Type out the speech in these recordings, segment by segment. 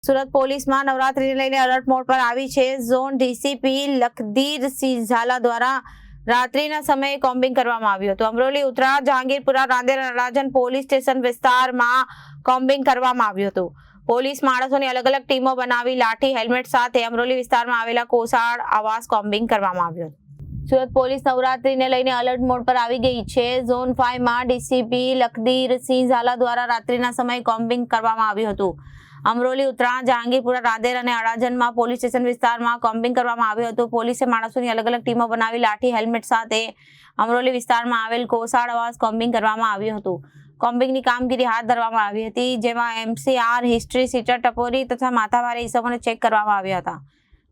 સુરત પોલીસમાં નવરાત્રીને લઈને alert mode પર આવી છે। ઝોન ડીસીપી લખદીરસિંહ ઝાલા દ્વારા રાત્રિના સમયે કોમ્બિંગ કરવામાં આવ્યું હતું। અમરોલી ઉત્તરા જહાંગીરપુરા રાંદેર અડાજણ પોલીસ સ્ટેશન વિસ્તારમાં કોમ્બિંગ કરવામાં આવ્યું હતું। પોલીસ માણસોની અલગ અલગ ટીમો બનાવી લાઠી હેલ્મેટ સાથે અમરોલી વિસ્તારમાં આવેલા કોસાડ આવાસ કોમ્બિંગ કરવામાં આવ્યું હતું। સુરત પોલીસ નવરાત્રીને લઈને અલર્ટ મોડ પર આવી ગઈ છે। ઝોન 5 માં ડીસીપી લખદીરસિંહ ઝાલા દ્વારા રાત્રિના સમયે કોમ્બિંગ કરવામાં આવ્યું હતું। અમરોલી ઉત્તરા જહાંગીરપુરા રાંદેર અને અડાજણમાં પોલીસ સ્ટેશન વિસ્તારમાં કોમ્બિંગ કરવામાં આવ્યું હતું। પોલીસે માણસોની અલગ અલગ ટીમો બનાવી લાઠી હેલ્મેટ સાથે અમરોલી વિસ્તારમાં આવેલ કોસાડ આવાસ કોમ્બિંગ કરવામાં આવ્યું હતું। કોમ્બિંગની કામગીરી હાથ ધરવામાં આવી હતી, જેમાં MCR હિસ્ટ્રી સીટર ટપોરી તથા માથાભારે ઇસમોને ચેક કરવામાં આવ્યા હતા,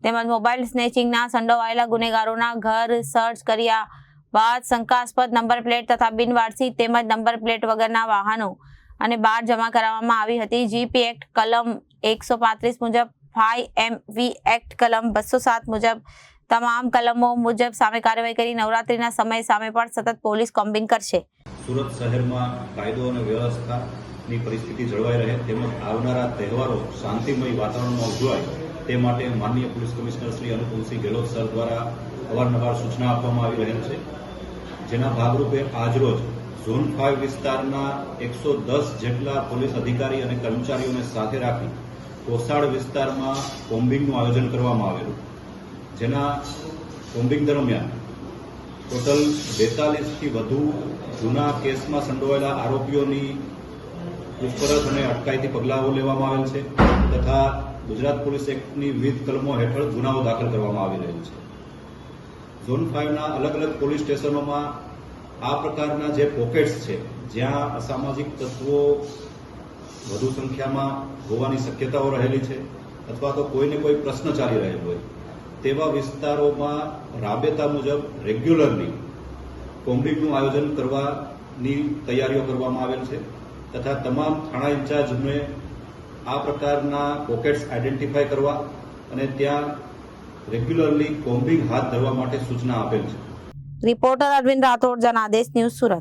તેમજ મોબાઈલ સ્નેચિંગના સંડોવાયેલા ગુનેગારોના ઘર સર્ચ કર્યા બાદ શંકાસ્પદ નંબર પ્લેટ તથા બિનવારસી તેમજ નંબર પ્લેટ વગરના વાહનો અને બાર જમા કરાવવામાં આવી હતી। જીપી એક્ટ કલમ 135 મુજબ 5MV એક્ટ કલમ 207 મુજબ તમામ કલમો મુજબ સામે કાર્યવાહી કરી નવરાત્રીના સમય સામે પણ સતત પોલીસ કોમ્બિંગ કરશે। સુરત શહેરમાં કાયદો અને વ્યવસ્થાની પરિસ્થિતિ જળવાઈ રહે તેમજ આવનારા તહેવારો શાંતિમય વાતાવરણમાં ઉજવાય તે માટે માનનીય police commissioner Shri Anupamsinh Gehlot sir દ્વારા અવારનવાર સૂચના આપવામાં આવી રહેલ છે, જેના ભાગરૂપે આજરોજ ઝોન 5 વિસ્તારના 110 જેટલા પોલીસ અધિકારી અને કર્મચારીઓને સાથે રાખી કોસાડ વિસ્તારમાં કોમ્બિંગનું આયોજન કરવામાં આવેલું, જેના કોમ્બિંગ દરમિયાન ટોટલ 42થી વધુ જૂના કેસમાં સંડોવાયેલા આરોપીઓની પૂછપરછ અને અટકાયતી પગલાઓ લેવામાં આવેલ છે તથા ગુજરાત પોલીસ એક્ટની વિવિધ કલમો હેઠળ ગુનાઓ દાખલ કરવામાં આવી રહેલ છે। ઝોન 5ના અલગ અલગ પોલીસ સ્ટેશનોમાં આ પ્રકારના જે પોકેટ્સ છે, જ્યાં અસામાજિક તત્વો વધુ સંખ્યામાં હોવાની શક્યતાઓ રહેલી છે અથવા તો કોઈને કોઈ પ્રશ્ન ચાલી રહેલો હોય તેવા વિસ્તારોમાં રાબેતા મુજબ રેગ્યુલરલી કોમ્બિંગનું આયોજન કરવાની તૈયારીઓ કરવામાં આવેલ છે તથા તમામ થાણા ઇન્ચાર્જને આ પ્રકારના પોકેટ્સ આઈડેન્ટિફાય કરવા અને ત્યાં રેગ્યુલરલી કોમ્બિંગ હાથ ધરવા માટે સૂચના આપેલ છે। Reporter Arvind Rathod, Janadesh news, Surat.